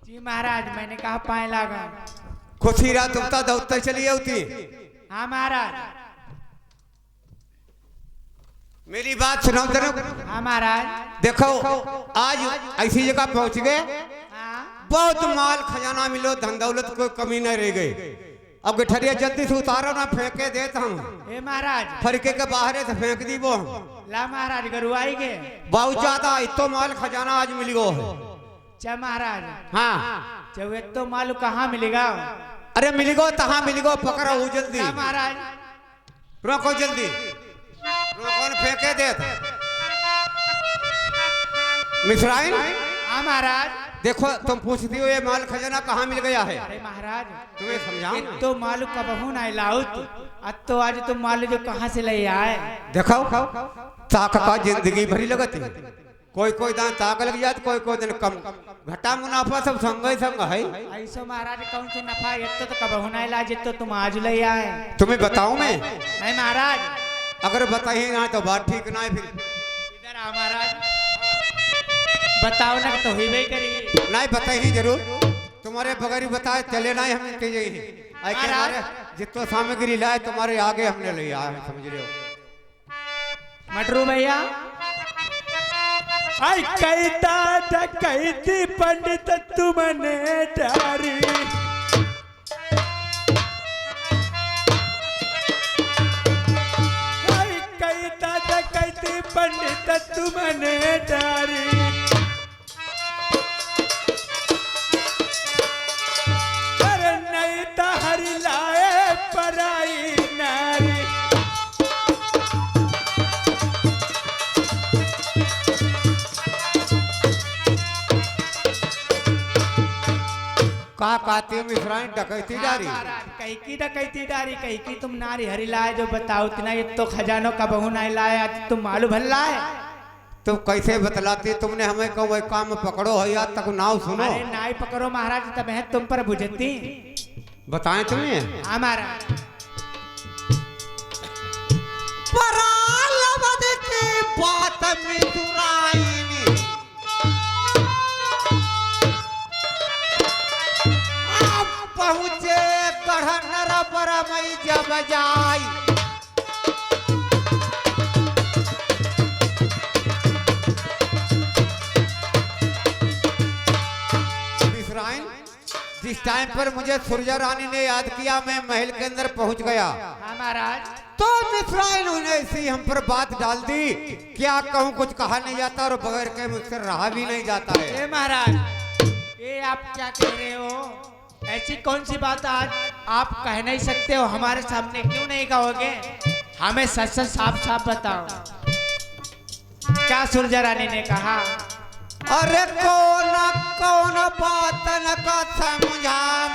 जी महाराज, मैंने कहा पाए लागा। खुशी रात उगता दौड़ता चली होती। हाँ महाराज। मेरी बात सुनो जरा। हाँ महाराज। देखो आज ऐसी जगह पहुंच गए, हाँ। बहुत माल खजाना मिलो, धन दौलत कोई कमी नहीं रह गई। अब गठरिया जल्दी से उतारो ना, फेंके देत हम। हे महाराज, फरके के बाहर से फेंक दी वो। ला महाराज गरुआई के बहुत ज्यादा इतो माल खजाना आज मिल गो है। चा महाराज। हाँ चवे तो मालूम कहाँ मिलेगा? अरे मिल गो तहाँ मिल गो, पकड़ो जल्दी। ला महाराज। रोको जल्दी, रोको न फेंके दे। मिश्राइन। हाँ महाराज। देखो तुम पूछती हो ये माल खजाना कहाँ मिल गया है। अरे महाराज, तुम्हें समझाऊं ना? तो मालूम कबहू ना लाउत, अब तो आज तुम मालूम जो कहाँ से ले आए। देखो ताक का जिंदगी भरी लगती, कोई कोई दान ताक लग जात, कोई कोई दिन कम घटा मुनाफा सब संग ही संग है। ऐसो महाराज कौन से नफा ये तो कबहू ना ला, जितो तुम आज ले आए। तुम्हें बताऊं मैं? नहीं महाराज। अगर बताइए ना तो बात ठीक ना है। फिर इधर आ महाराज, बताओ ना तो ही वही करी। नहीं बताइए जरूर, तुम्हारे बगैर बताए चले ना हम हमारे जितना सामग्री लाए तुम्हारे आगे हमने ले आया है, समझ रहे हो। मटरू भैया। आई कहता था कहती पंडित तुमने डारी, आई कहता था कहती पंडित तुमने डारी, अरे नहीं तो हरि लाए पराई नारी। का कहती हो मिश्राइन? डकैती डारी। कहीं की डकैती डारी, कहीं की तुम नारी हरी लाए जो बताओ इतना, ये तो खजानों का बहू नहीं लाए, आज तुम मालूम भल लाए। तुम कैसे बतलाती? तुमने हमें को वही काम पकड़ो है, याद तक नाव सुनो। अरे नाई पकड़ो महाराज, तब है तुम पर बुझती। बताएं तुम्हें? हमारा परालवद की बात मिथुराइनी, आप पहुँचे गढ़नर पर मई जब जाई, मिश्राइन जिस टाइम पर मुझे सुरजा रानी ने याद किया, मैं महल के अंदर पहुंच गया। महाराज। तो मिश्राइन ने ऐसी हम पर बात डाल दी, क्या कहूँ कुछ कहा नहीं जाता और बगैर के मुझसे रहा भी नहीं जाता है। ए महाराज, ये आप क्या कह रहे हो? ऐसी कौन सी बात आज आप कह नहीं सकते हो? हमारे सामने क्यों नहीं कहोगे? हमें सच सच साफ साफ बताओ, क्या सुरजा रानी ने कहा? अरे कौन कौन बात न का समझाम,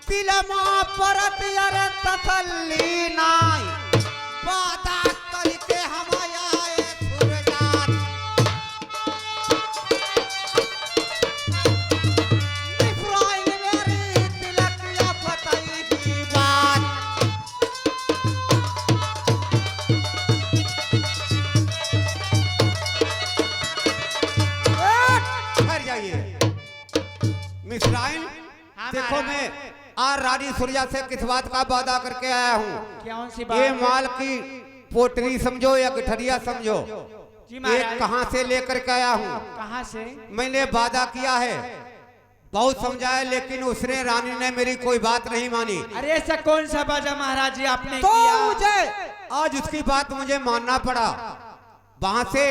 दिलमा परत अरे तसल्ली नाई, वादा करके हम आए सुरजात, मिश्राइन मेरी तिलकिया बताई की बात। मिश्राइन देखो मैं आज रानी सुरजा से किस बात का वादा करके आया हूँ। कौन सी बात? ये माल की पोटरी समझो या गठरिया समझो, जी ये महाराज। कहाँ से लेकर के आया हूँ। कहाँ से? मैंने वादा किया है, बहुत समझाया, लेकिन उसने रानी ने मेरी कोई बात नहीं मानी। अरे ऐसा कौन सा बाजा महाराज जी आपने तो किया? मुझे आज उसकी बात मुझे मानना पड़ा। वहां से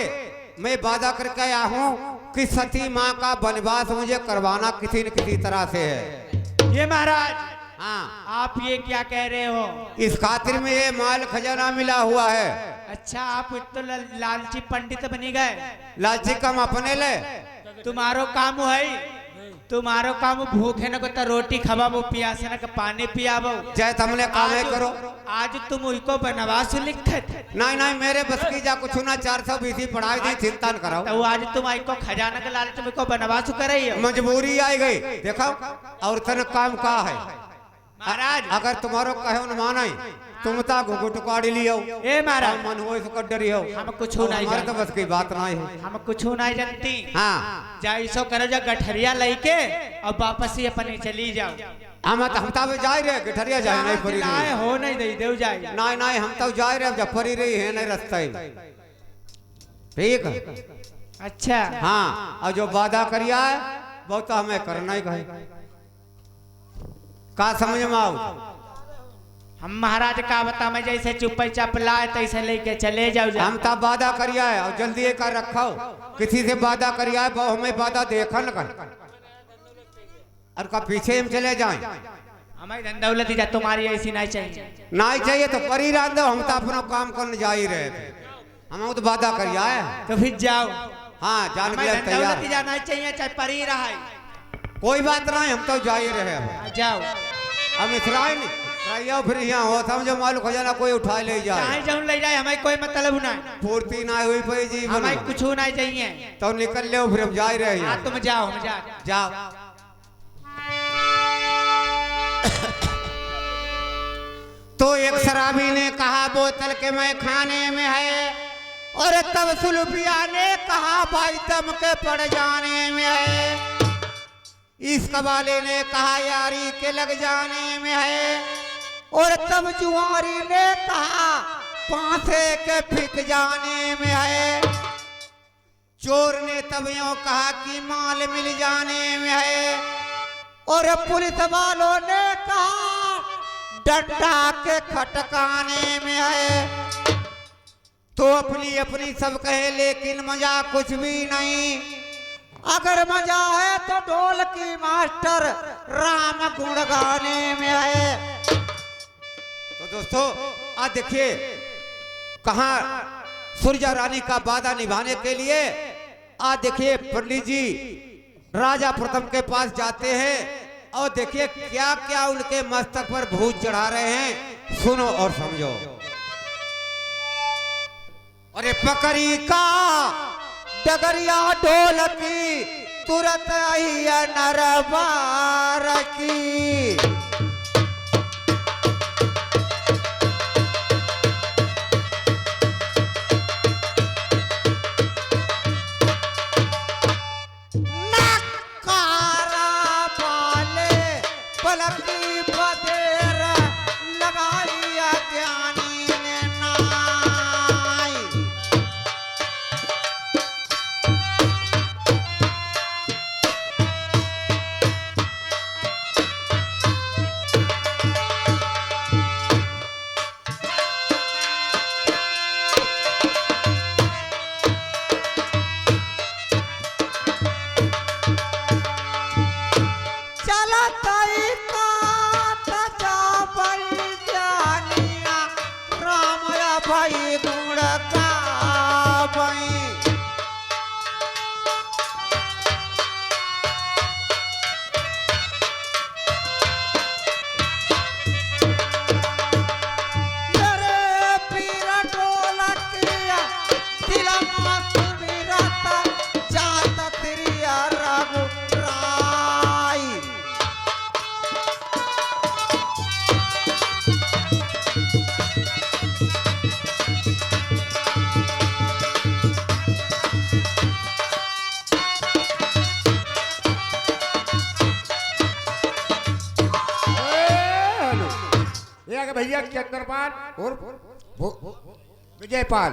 मैं वादा करके आया हूँ कि सती माँ का वनवास मुझे करवाना किसी न किसी तरह से है। ये महाराज, हाँ आप ये क्या कह रहे हो? इस खातिर में ये माल खजाना मिला हुआ है। अच्छा, आप तो लालची पंडित बनी गए। लालची कम अपने ले, तुम्हारो काम है, तुम्हारो काम भूखे न को रोटी खवाबो, प्यासे न को पानी पियाबो। जय तुमने काम है करो। आज तुम उसको बनवास लिखे थे। नहीं नहीं मेरे बस की जा कुछ ना, 420 पढ़ाई दी, चिंता न कराओ। तो आज तुम आई को खजाना के लालच में को बनवास कर रही हो। मजबूरी आई गई। देखो और तन काम का है। महाराज अगर तुम्हारो कहो न माने तुम ता घुघुट काढ़ लियो ए महाराज मन हो इसको डरी हो हम कुछ नहीं हमारे तो जानते बस की बात नहीं है। हम कुछ नहीं जानती हाँ जाइसो करो जा गठरिया लेके और वापस ही अपने चली जाओ हम तो जा रहे गठरिया जाए नहीं पड़ी लाए हो नहीं दे देव जाए नहीं नहीं हम तो जा रहे जब पड़ी रही है नहीं रास्ते में ठीक है। अच्छा हाँ और जो वादा करिया है वो तो हमें करना ही कहे का समझ में आओ। हम महाराज का बता मैं जैसे चुप्पे चाप लाए तैसे लेके चले जाओ जा। हम तब वादा करिया है और जल्दी एक रखो किसी से वादा करिया है वो हमें वादा देखन कर और का पीछे हम चले जाएं हमारी धन दौलत ही जा तुम्हारी ऐसी नहीं चाहिए नहीं चाहिए तो कर ही रह दो हम तो अपना काम करने जा ही रहे थे हम तो वादा करिया है तो फिर जाओ हाँ जान हमारी के धन तैयार दौलत ही जाना चाहिए चाहे परी रहा कोई बात नहीं हम तो जा ही रहे अब जाओ हम इसराइल रहियो फिर यहाँ हो समझो मालूम खजाना कोई उठा ले जाए चाहे जाऊं ले जाए हमें कोई मतलब नहीं पूर्ति ना हुई भाई जी हमें कुछ नहीं चाहिए तो निकल ले फिर हम जा ही रहे हाँ हैं तुम जाओ हम जा जाओ। तो एक शराबी ने कहा बोतल के मैं खाने में है और तब सुल्फिया ने कहा भाई दम के पड़ जाने में है। इस कबाले ने कहा यारी के लग जाने में है और तब जुआरी ने कहा पांसे के फिक जाने में है। चोर ने तब यूं कहा कि माल मिल जाने में है और पुलिस वालों ने कहा डंडा के खटकाने में है। तो अपनी अपनी सब कहे लेकिन मजा कुछ भी नहीं, अगर मजा है तो ढोल की मास्टर राम गुण गाने में है। तो दोस्तों आज देखिए कहाँ सुरजा रानी का वादा निभाने के लिए आज देखिए पंडित जी राजा प्रथम के पास जाते हैं और देखिए क्या क्या उनके मस्तक पर भूत चढ़ा रहे हैं, सुनो और समझो। अरे पकड़ी का डगरिया ढोल की तुरंत आई नरबार की। भैया चंद्रपाल और विजयपाल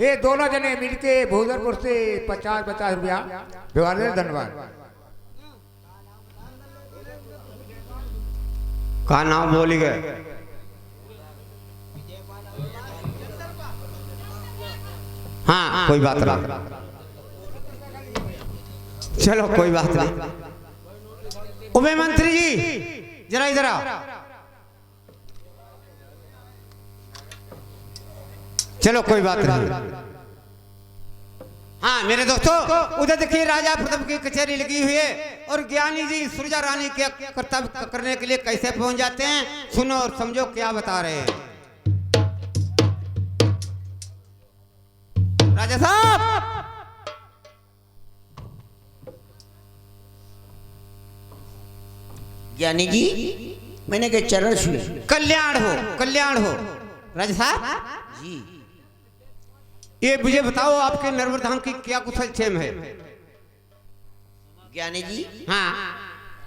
ये दोनों जने मिलके भोजनपुर से 50-50 रुपया व्यवहार दे। धन्यवाद। का नाम बोली गए? हाँ कोई बात नहीं, चलो कोई बात नहीं। उमे मंत्री जी जरा इधर आओ। चलो कोई बात नहीं। हाँ मेरे दोस्तों उधर देखिए राजा प्रथम की कचहरी लगी हुई है और ज्ञानी जी सुरजा रानी के कर्तव्य करने के लिए कैसे पहुंच जाते हैं, सुनो और समझो क्या बता रहे हैं। राजा साहब ज्ञानी जी मैंने के चरण छुए। कल्याण हो राजा साहब। जी ये मुझे बताओ आपके नर्मदा धाम की क्या कुशल क्षेम है? ज्ञानी जी, हाँ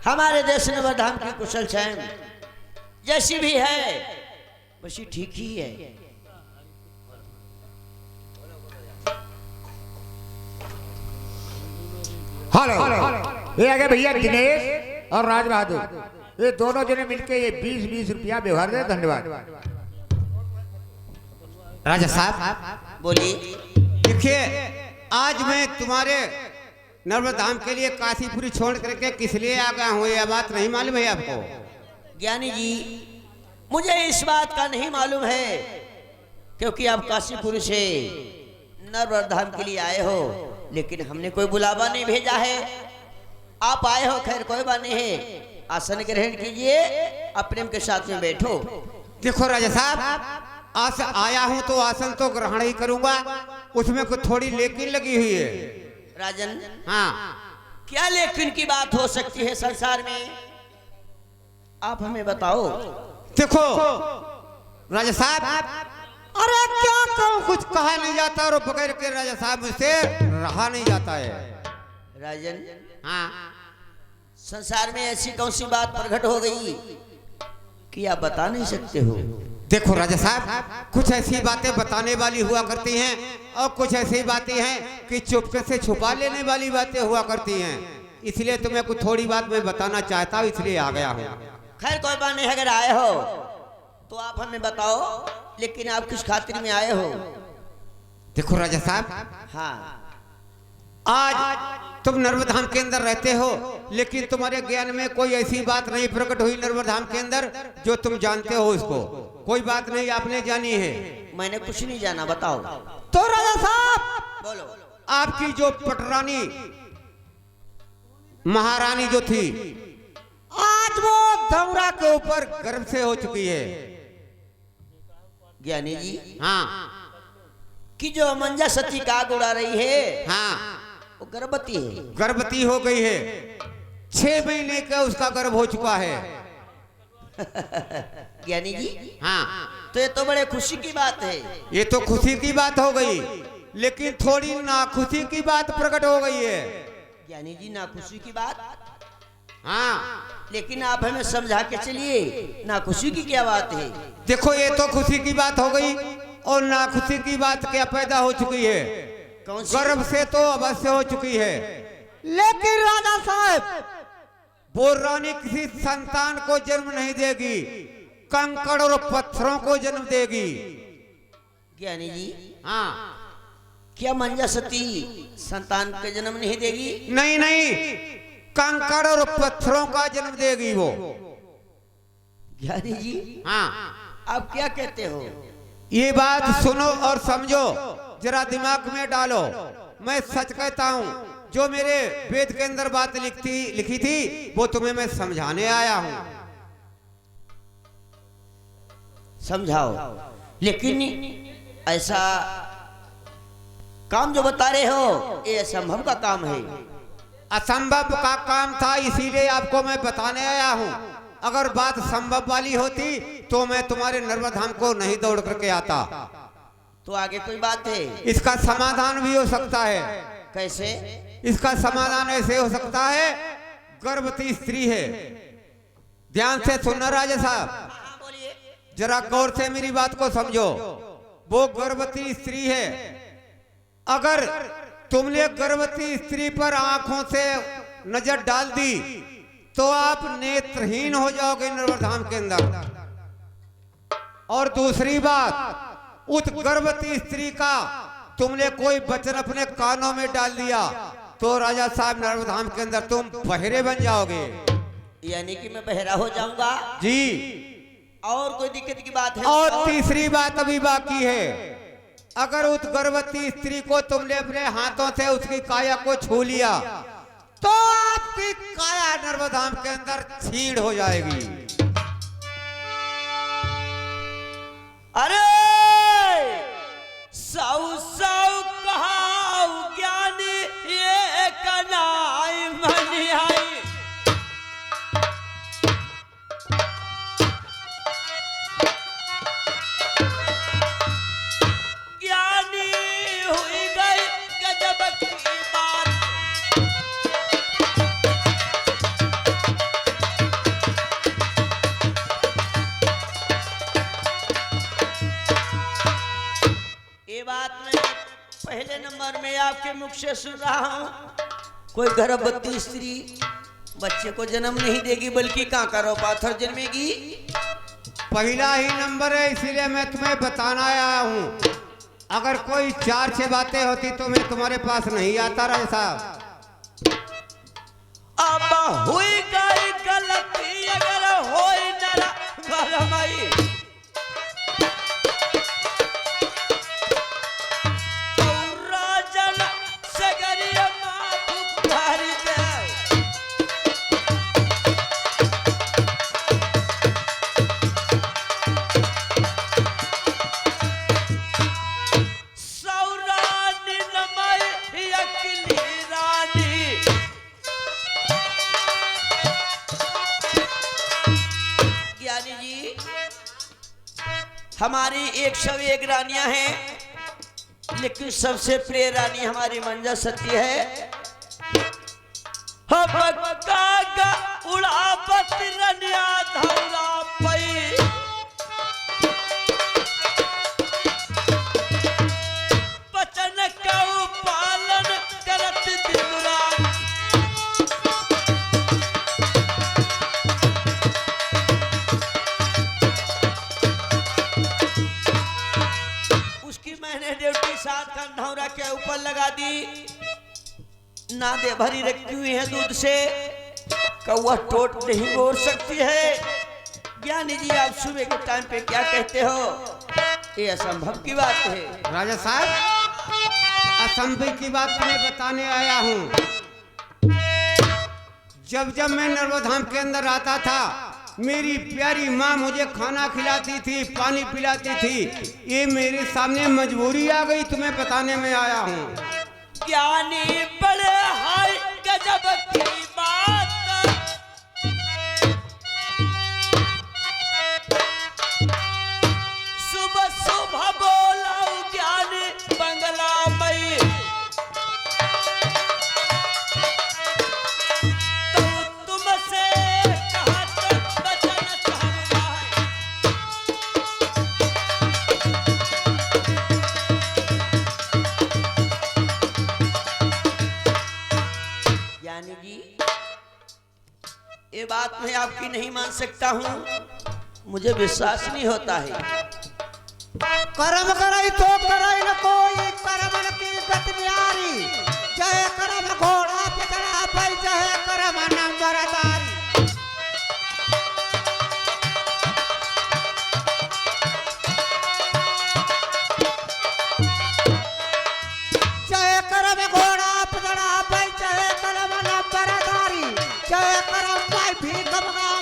हमारे देश नर्मदा धाम की कुशल क्षेम जैसी भी है वैसी ठीक ही है। हेलो, ये आगे भैया दिनेश और राज बहादुर, ये दोनों जने मिलके ये 20-20 रुपया व्यवहार दे। धन्यवाद। राजा साहब बोलिए। देखिए, आज मैं तुम्हारे नर्मदा धाम के लिए काशीपुरी छोड़ करके किस लिए आ गया हूँ, यह बात नहीं मालूम है आपको? ज्ञानी जी, मुझे इस बात का नहीं मालूम है, क्योंकि आप काशीपुर से नर्मदा धाम के लिए आए हो, लेकिन हमने कोई बुलावा नहीं भेजा है। आप आए हो, खैर कोई बात नहीं है। आसन ग्रहण कीजिए, अपने के साथ में बैठो। देखो राजा साहब, आज आया हूँ तो आसन तो ग्रहण ही करूंगा, उसमें कुछ थोड़ी लेकिन लगी हुई है। राजन, हाँ, क्या लेकिन की बात हो सकती है संसार में? आप हमें बताओ। देखो राजा साहब, अरे क्या कहूँ, कुछ कहा नहीं जाता और बगैर के राजा साहब मुझसे रहा नहीं जाता है। राजन, हाँ, संसार में ऐसी कौन सी बात प्रकट हो गई कि आप बता नहीं सकते हो? देखो राजा साहब, कुछ ऐसी बातें बताने वाली हुआ करती हैं और कुछ ऐसी बातें हैं कि चुपके से छुपा लेने वाली बातें हुआ करती हैं। इसलिए तुम्हें कुछ थोड़ी बात मैं बताना चाहता हूँ, इसलिए आ गया हूँ। खैर कोई बात नहीं, अगर आए हो तो आप हमें बताओ, लेकिन आप किस खातिर में आए हो? देखो राजा साहब, हाँ, आज तुम नर्मदा धाम के अंदर रहते हो, लेकिन तुम्हारे ज्ञान में कोई ऐसी बात नहीं प्रकट हुई नर्मदा धाम के अंदर जो तुम जानते हो। उसको कोई बात नहीं आपने जानी है। मैंने कुछ नहीं जाना, बताओ। तो राजा साहब, बोलो। आपकी जो पटरानी महारानी जो थी, आज वो धमरा के ऊपर गर्भ से हो चुकी है। ज्ञानी जी, हाँ कि जो अमंजा सती काग उड़ा रही है, हाँ, वो गर्भवती है। गर्भवती हो गई है, 6 महीने का उसका गर्भ हो चुका है। ज्ञानी जी, हाँ, तो ये तो बड़े खुशी की बात है। ये तो खुशी की बात हो गई, लेकिन थोड़ी नाखुशी की बात प्रकट हो गई है। ज्ञानी जी, ना खुशी की बात? हाँ, लेकिन आप हमें समझा के चलिए, ना खुशी की क्या बात है? देखो ये तो खुशी की बात हो गई और नाखुशी की बात क्या पैदा हो चुकी है? कौन सी? गर्भ से तो अवश्य हो चुकी है, लेकिन राजा साहब वो रानी किसी संतान को जन्म नहीं देगी, कंकड़ और पत्थरों को जन्म देगी। ज्ञानी जी, हाँ, क्या मंजा सती संतान के जन्म नहीं देगी? नहीं नहीं, कंकड़ और पत्थरों का जन्म देगी वो। ज्ञानी जी, हाँ, आप क्या कहते हो? ये बात सुनो और समझो, जरा दिमाग में डालो। मैं सच कहता हूँ, जो मेरे वेद के अंदर बात लिखी थी वो तुम्हें मैं समझाने आया हूँ। समझाओ, लेकिन ऐसा काम जो बता रहे हो ये असंभव का काम है। असंभव का काम था, इसीलिए आपको मैं बताने आया हूँ। अगर बात संभव वाली होती तो मैं तुम्हारे नर्मदा धाम को नहीं दौड़ करके आता। तो आगे कोई बात है? इसका समाधान भी हो सकता है। कैसे? इसका समाधान ऐसे हो सकता है, गर्भवती स्त्री है। ध्यान से सुनना राजा साहब, हाँ, बोलिए। जरा गौर से मेरी बात को समझो। वो गर्भवती स्त्री है, अगर तुमने गर्भवती स्त्री पर आंखों से नजर डाल दी तो आप नेत्रहीन हो जाओगे नर्मदा धाम के अंदर। और दूसरी बात, उस गर्भवती स्त्री का तुमने कोई वचन अपने कानों में डाल दिया तो राजा साहब नर्मदा धाम के अंदर तुम बहरे बन जाओगे। यानी कि मैं बहरा हो जाऊंगा जी। और कोई दिक्कत की बात है? और तीसरी बात अभी बाकी है, अगर उस गर्भवती स्त्री को तुमने अपने हाथों से उसकी काया को छू लिया तो आपकी काया नर्मदा धाम के अंदर छीड़ हो जाएगी। अरे सौ सौ कहा ज्ञानी ये कनाई मनी आई। गजब की बात। ये बात मैं पहले नंबर में आपके मुख से सुन रहा हूँ। कोई गर्भवती स्त्री बच्चे को जन्म नहीं देगी बल्कि कांकर पाथर जन्मेगी। पहला ही नंबर है, इसीलिए मैं तुम्हें बताना आया हूँ। अगर कोई चार छह बातें होती तो मैं तुम्हारे पास नहीं आता रहे साहब। अब हुई गई गलती अगर होई नरा गलमाई, तो राजन सगरिया माफ कर दे। सौरानी नमई अकली रानी, ज्ञानी जी हमारी 101 रानियां हैं, लेकिन सबसे प्रिय रानी हमारी मंजा सती है। हम कागा उड़ावत रनिया धौला पई, बचन कऊ पालन करत दिन रात। उसकी मैंने ड्यूटी 7 खंडौरा के ऊपर लगा दी। नादे भरी रखी हुई है दूध से, कौवा टोट नहीं बोल सकती है। ज्ञानी जी आप सुबह के टाइम पे क्या कहते हो? ये असंभव की बात है। राजा साहब, असंभव की बात तुम्हें बताने आया हूँ। जब जब मैं नर्मधाम के अंदर आता था, मेरी प्यारी माँ मुझे खाना खिलाती थी, पानी पिलाती थी। ये मेरे सामने मजबूरी आ गई, तुम्हें बताने में आया हूँ। ज्ञानी बड़े हाय गजब की बात। सुबह सुबह बोला ज्ञानी बंगला मई, तो तुमसे कहा तो बचन चाहूंगा। ज्ञानी जी ये बात मैं आपकी नहीं मान सकता हूँ, मुझे विश्वास नहीं होता है। कर्म कराई तो कराई न कोई, कर्म न की गत न्यारी। जय कर्म घोड़ा पितरा भाई, जय कर्म नंबरदारी। जय कर्म घोड़ा पितरा भाई, जय कर्म नंबरदारी। जय कर्म भाई भीख मंगा